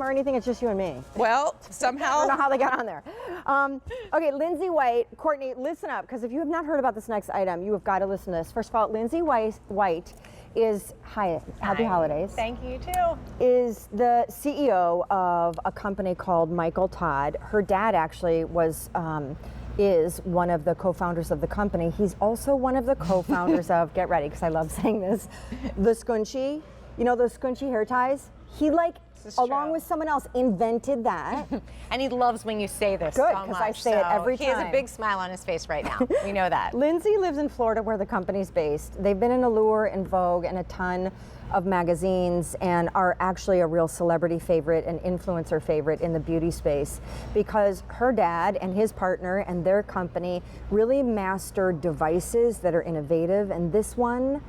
or anything. It's just you and me. Well, I somehow. don't know how they got on there. Okay, Lindsay White. Courtney, listen up, because if you have not heard about this next item, you have got to listen to this. First of all, Lindsay White is, happy holidays. Thank you too. Is the CEO of a company called Michael Todd. Her dad actually is one of the co-founders of the company. He's also one of the co-founders of, get ready, because I love saying this, the scrunchie. You know those scrunchie hair ties? He along with someone else, invented that. And he loves when you say this Good, so much. because I say it every time. He has a big smile on his face right now. We know that. Lindsay lives in Florida, where the company's based. They've been in Allure and Vogue and a ton of magazines, and are actually a real celebrity favorite and influencer favorite in the beauty space, because her dad and his partner and their company really mastered devices that are innovative. And this one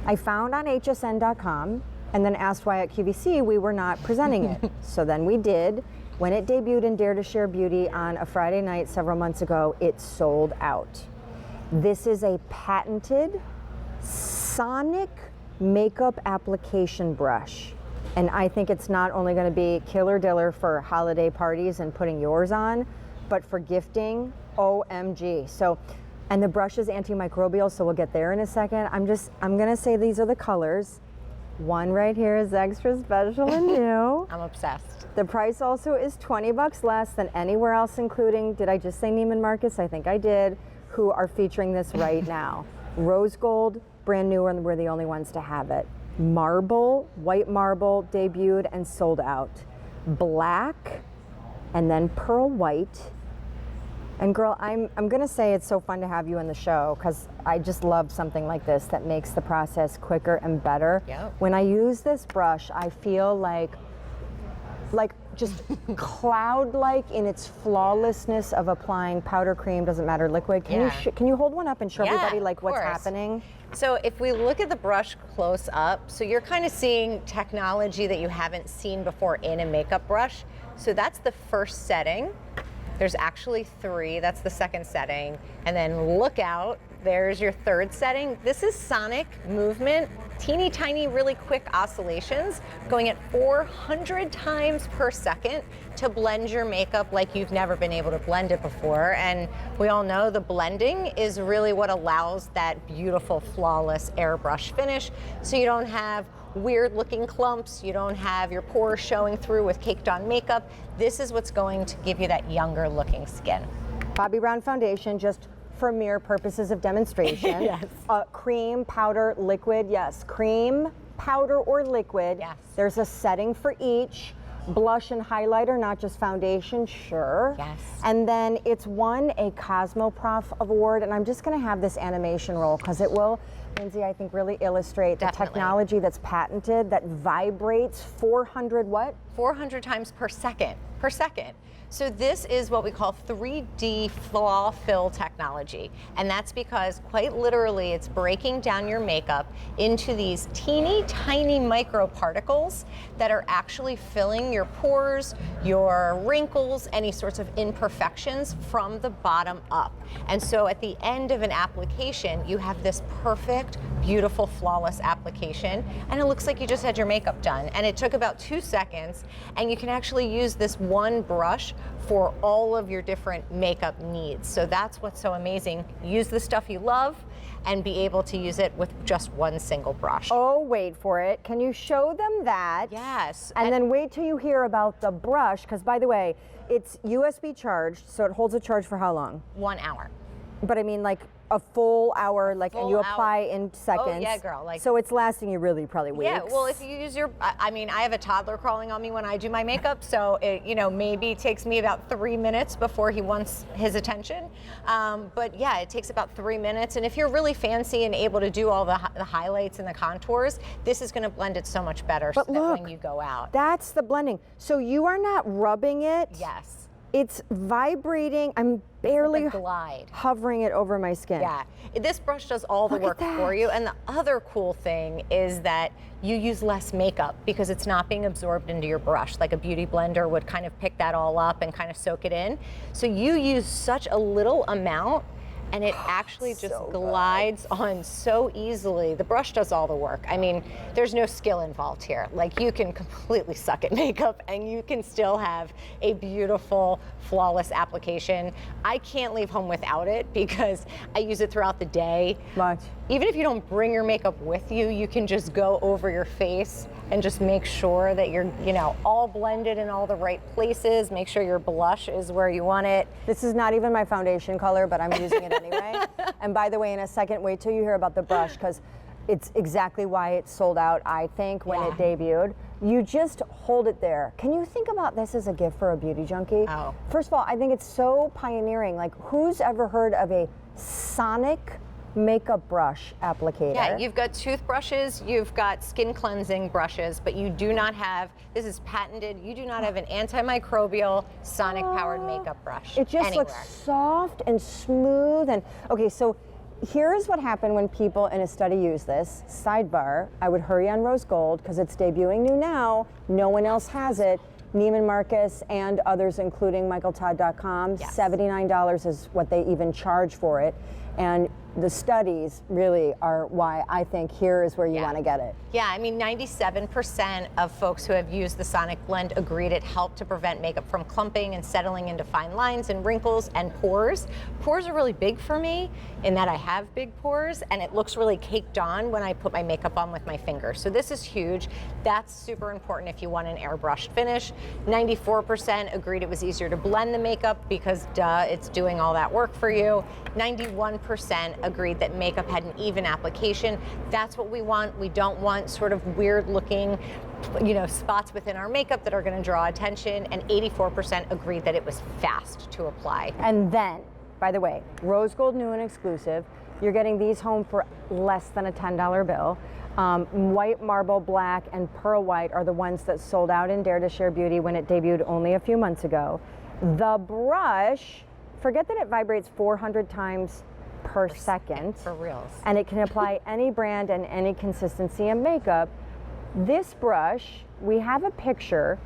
I found on hsn.com, and then asked why at QVC we were not presenting it. So then we did. When it debuted in Dare to Share Beauty on a Friday night several months ago, it sold out. This is a patented sonic makeup application brush. And I think it's not only going to be killer diller for holiday parties and putting yours on, but for gifting, OMG. So, and the brush is antimicrobial, so we'll get there in a second. I'm going to say these are the colors. One right here is extra special and new. I'm obsessed. The price also is $20 less than anywhere else, including, did I just say Neiman Marcus? I think I did, who are featuring this right now. Rose gold, brand new, and we're the only ones to have it. Marble, white marble, debuted and sold out. Black, and then pearl white. And girl, I'm gonna say it's so fun to have you in the show, because I just love something like this that makes the process quicker and better. Yep. When I use this brush, I feel like just cloud-like in its flawlessness of applying powder, cream, doesn't matter, liquid. Can you hold one up and show everybody like what's happening? So if we look at the brush close up, so you're kind of seeing technology that you haven't seen before in a makeup brush. So that's the first setting. There's actually 3, that's the second setting. And then look out, there's your third setting. This is sonic movement, teeny tiny, really quick oscillations going at 400 times per second to blend your makeup like you've never been able to blend it before. And we all know the blending is really what allows that beautiful, flawless airbrush finish. So you don't have weird looking clumps, you don't have your pores showing through with caked on makeup. This is what's going to give you that younger looking skin. Bobbi Brown foundation, just for mere purposes of demonstration. Yes. Cream, powder, liquid, yes. Cream, powder, or liquid. Yes. There's a setting for each. Blush and highlighter, not just foundation, sure. Yes. And then it's won a Cosmoprof award, and I'm just gonna have this animation roll, because it will, Lindsay, I think, really illustrate the technology that's patented that vibrates 400 what? 400 times per second. So this is what we call 3D flaw fill technology. And that's because quite literally it's breaking down your makeup into these teeny tiny microparticles that are actually filling your pores, your wrinkles, any sorts of imperfections from the bottom up. And so at the end of an application, you have this perfect, beautiful, flawless application, and it looks like you just had your makeup done. And it took about 2 seconds, and you can actually use this one brush for all of your different makeup needs. So that's what's so amazing. Use the stuff you love and be able to use it with just one single brush. Oh, wait for it. Can you show them that? Yes. And then wait till you hear about the brush, because by the way, it's USB charged, so it holds a charge for how long? 1 hour. But I mean, like a full hour, and you apply in seconds. Oh yeah, girl. So it's lasting you really probably weeks. Yeah, well, if you use your, I mean, I have a toddler crawling on me when I do my makeup, so it, maybe takes me about 3 minutes before he wants his attention. But yeah, it takes about 3 minutes, and if you're really fancy and able to do all the highlights and the contours, this is going to blend it so much better so that when you go out. That's the blending. So you are not rubbing it. Yes. It's vibrating. I'm barely glide. Hovering it over my skin. Yeah, this brush does all the work for you. And the other cool thing is that you use less makeup because it's not being absorbed into your brush like a beauty blender would kind of pick that all up and kind of soak it in. So you use such a little amount, and it actually just So glides on so easily. The brush does all the work. I mean, there's no skill involved here. Like, you can completely suck at makeup and you can still have a beautiful, flawless application. I can't leave home without it because I use it throughout the day. Much. Even if you don't bring your makeup with you, you can just go over your face and just make sure that you're, all blended in all the right places. Make sure your blush is where you want it. This is not even my foundation color, but I'm using it anyway. And by the way, in a second, wait till you hear about the brush, because it's exactly why it sold out, I think, when it debuted. You just hold it there. Can you think about this as a gift for a beauty junkie? Oh. First of all, I think it's so pioneering. Like, who's ever heard of a sonic makeup brush applicator? Yeah, you've got toothbrushes, you've got skin cleansing brushes, but you do not have, this is patented, you do not have an antimicrobial sonic powered makeup brush. It just anywhere. looks soft and smooth. And okay, so here's what happened when people in a study use this. Sidebar, I would hurry on rose gold because it's debuting new now. No one else has it. Neiman Marcus and others, including MichaelTodd.com, Yes. $79 is what they even charge for it. And the studies really are why I think here is where you want to get it. Yeah, I mean, 97% of folks who have used the Sonic Blend agreed it helped to prevent makeup from clumping and settling into fine lines and wrinkles and pores. Pores are really big for me in that I have big pores, and it looks really caked on when I put my makeup on with my fingers. So this is huge. That's super important if you want an airbrushed finish. 94% agreed it was easier to blend the makeup because, duh, it's doing all that work for you. 91% agreed that makeup had an even application. That's what we want. We don't want sort of weird looking, spots within our makeup that are going to draw attention. And 84% agreed that it was fast to apply. And then, by the way, rose gold new and exclusive. You're getting these home for less than a $10 bill. White marble black and pearl white are the ones that sold out in Dare to Share Beauty when it debuted only a few months ago. The brush, forget that it vibrates 400 times per second. For reals. And it can apply any brand and any consistency of makeup. This brush, we have a picture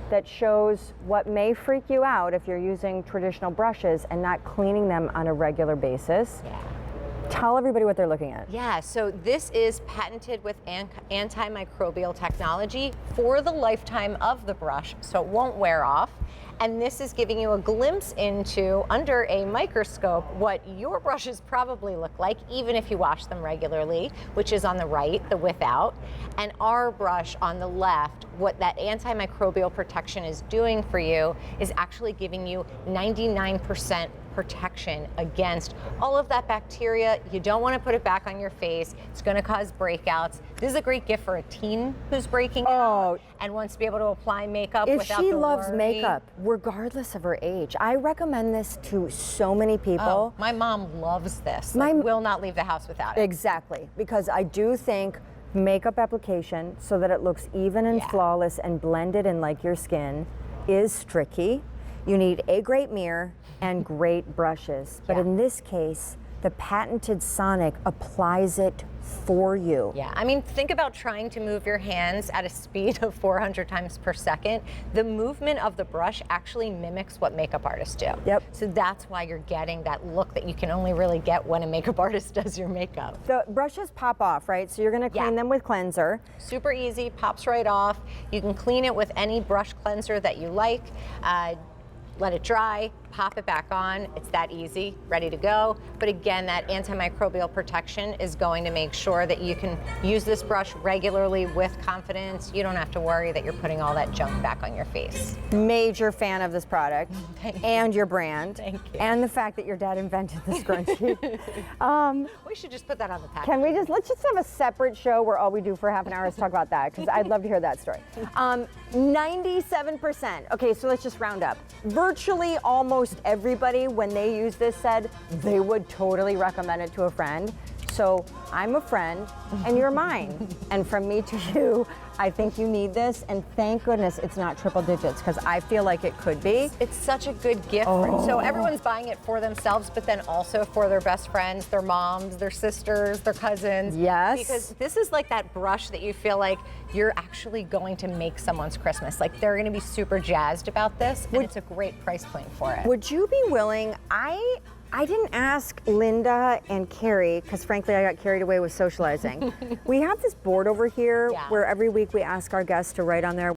that shows what may freak you out if you're using traditional brushes and not cleaning them on a regular basis. Yeah. Tell everybody what they're looking at. Yeah, so this is patented with antimicrobial technology for the lifetime of the brush, so it won't wear off. And this is giving you a glimpse into, under a microscope, what your brushes probably look like, even if you wash them regularly, which is on the right, the without. And our brush on the left, what that antimicrobial protection is doing for you is actually giving you 99% protection against all of that bacteria. You don't want to put it back on your face. It's going to cause breakouts. This is a great gift for a teen who's breaking out and wants to be able to apply makeup If without she the loves worry. makeup, regardless of her age, I recommend this to so many people. Oh, my mom loves this. Will not leave the house without it. Exactly, because I do think makeup application so that it looks even and flawless and blended in like your skin is tricky. You need a great mirror and great brushes. But in this case, the patented Sonic applies it for you. Yeah, I mean, think about trying to move your hands at a speed of 400 times per second. The movement of the brush actually mimics what makeup artists do. Yep. So that's why you're getting that look that you can only really get when a makeup artist does your makeup. The brushes pop off, right? So you're gonna clean them with cleanser. Super easy, pops right off. You can clean it with any brush cleanser that you like. Let it dry, pop it back on. It's that easy, ready to go. But again, that antimicrobial protection is going to make sure that you can use this brush regularly with confidence. You don't have to worry that you're putting all that junk back on your face. Major fan of this product and your brand. Thank you. And the fact that your dad invented the scrunchie. We should just put that on the package. Can we let's just have a separate show where all we do for half an hour is talk about that, because I'd love to hear that story. 97%, okay, so let's just round up. Virtually almost everybody, when they use this, said they would totally recommend it to a friend. So I'm a friend and you're mine. And from me to you, I think you need this, and thank goodness it's not triple digits, because I feel like it could be. It's such a good gift. So everyone's buying it for themselves, but then also for their best friends, their moms, their sisters, their cousins. Yes. Because this is like that brush that you feel like you're actually going to make someone's Christmas. Like, they're going to be super jazzed about this, and it's a great price point for it. Would you be willing, I didn't ask Linda and Carrie, because frankly I got carried away with socializing. We have this board over here Yeah. where every week we ask our guests to write on there